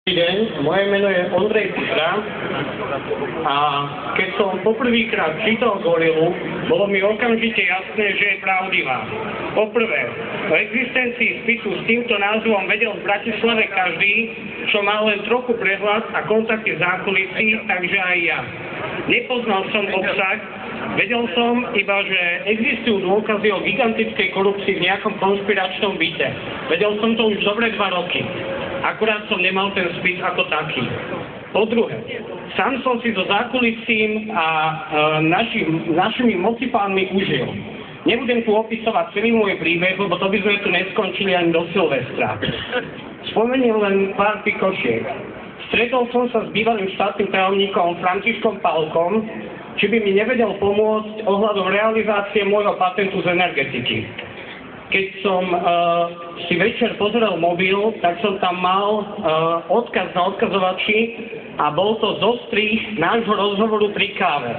Dobrý deň, moje meno je Ondrej Cipra a keď som poprvýkrát čítal Gorilu, bolo mi okamžite jasné, že je pravdivá. Poprvé, o existencii spisu s týmto názvom vedel v Bratislave každý, čo mal len trochu prehľad a kontakty zákulisí, takže aj ja. Nepoznal som obsah, vedel som iba, že existujú dôkazy o gigantickej korupcii v nejakom konšpiračnom byte. Vedel som to už dobre 2 roky. Akurát som nemal ten spis ako taký. Po druhé, sám som si so zákulisím a našimi mocipánmi užil. Nebudem tu opisovať celý môj príbeh, lebo to by sme tu neskončili ani do Silvestra. Spomeniem len pár pikošiek. Stretol som sa s bývalým štátnym tajomníkom Františkom Pálkom, či by mi nevedel pomôcť ohľadom realizácie môjho patentu z energetiky. Keď som si večer pozeral mobil, tak som tam mal odkaz na odkazovači a bol to zostrih nášho rozhovoru pri káve.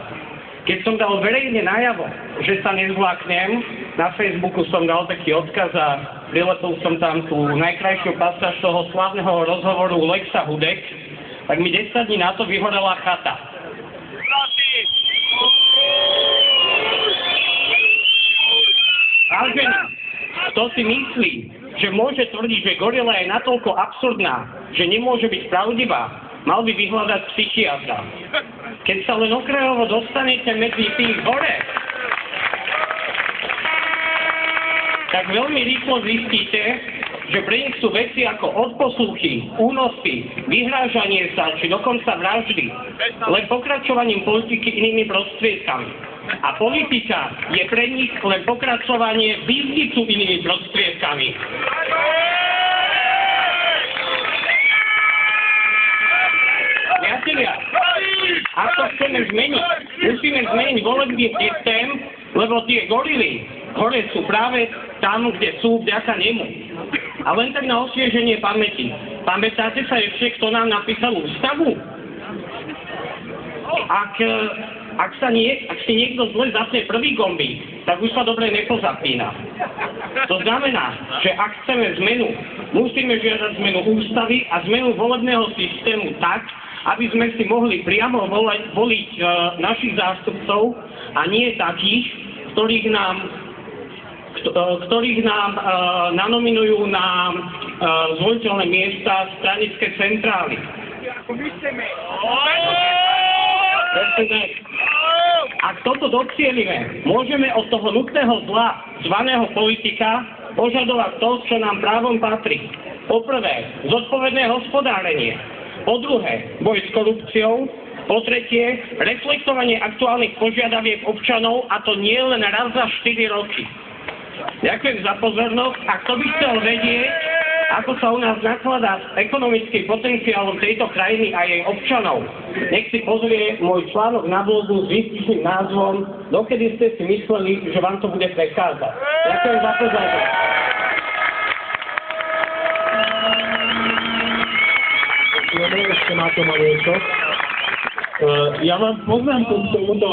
Keď som dal verejne najavo, že sa nezvláknem, na Facebooku som dal taký odkaz a prilepil som tam tú najkrajšiu pasáž toho slávneho rozhovoru Lexa Hudek, tak mi 10 dní na to vyhorela chata. Vážený, kto si myslí, že môže tvrdiť, že Gorila je natoľko absurdná, že nemôže byť pravdivá, mal by vyhľadať psychiatra. Keď sa len okrajovo dostanete medzi tých hore, tak veľmi rýchlo zistíte, že pre nich sú veci ako odposluchy, únosy, vyhrážanie sa, či dokonca vraždy, len pokračovaním politiky inými prostriedkami. A politika je pre nich len pokračovanie biznisu inými prostriedkami. Priatelia, ak to chceme zmeniť, musíme zmeniť volebný systém, lebo tie gorily hore sú práve tam, kde sú vďaka nemu. A len tak na osvieženie pamäti. Pamätáte sa ešte, kto nám napísal ústavu? Ak si niekto zle zapne prvý gombík, tak už sa dobre nepozapína. To znamená, že ak chceme zmenu, musíme žiadať zmenu ústavy a zmenu volebného systému tak, aby sme si mohli priamo voliť našich zástupcov a nie takých, ktorých nám nanominujú na zvoliteľné miesta stranické centrály. Ak toto docielime, môžeme od toho nutného zla, zvaného politika, požadovať to, čo nám právom patrí. Po prvé, zodpovedné hospodárenie. Po druhé, boj s korupciou. Po tretie, reflektovanie aktuálnych požiadaviek občanov, a to nie len raz za 4 roky. Ďakujem za pozornosť. A kto by chcel vedieť, ako sa u nás nakladá s ekonomickým potenciálom tejto krajiny a jej občanov, nech si pozrie môj článok na blogu s výstižným názvom Dokedy ste si mysleli, že vám to bude prechádzať. Ďakujem za pozornosť. Ešte na to, Marienko. Ja mám poznámku k tomuto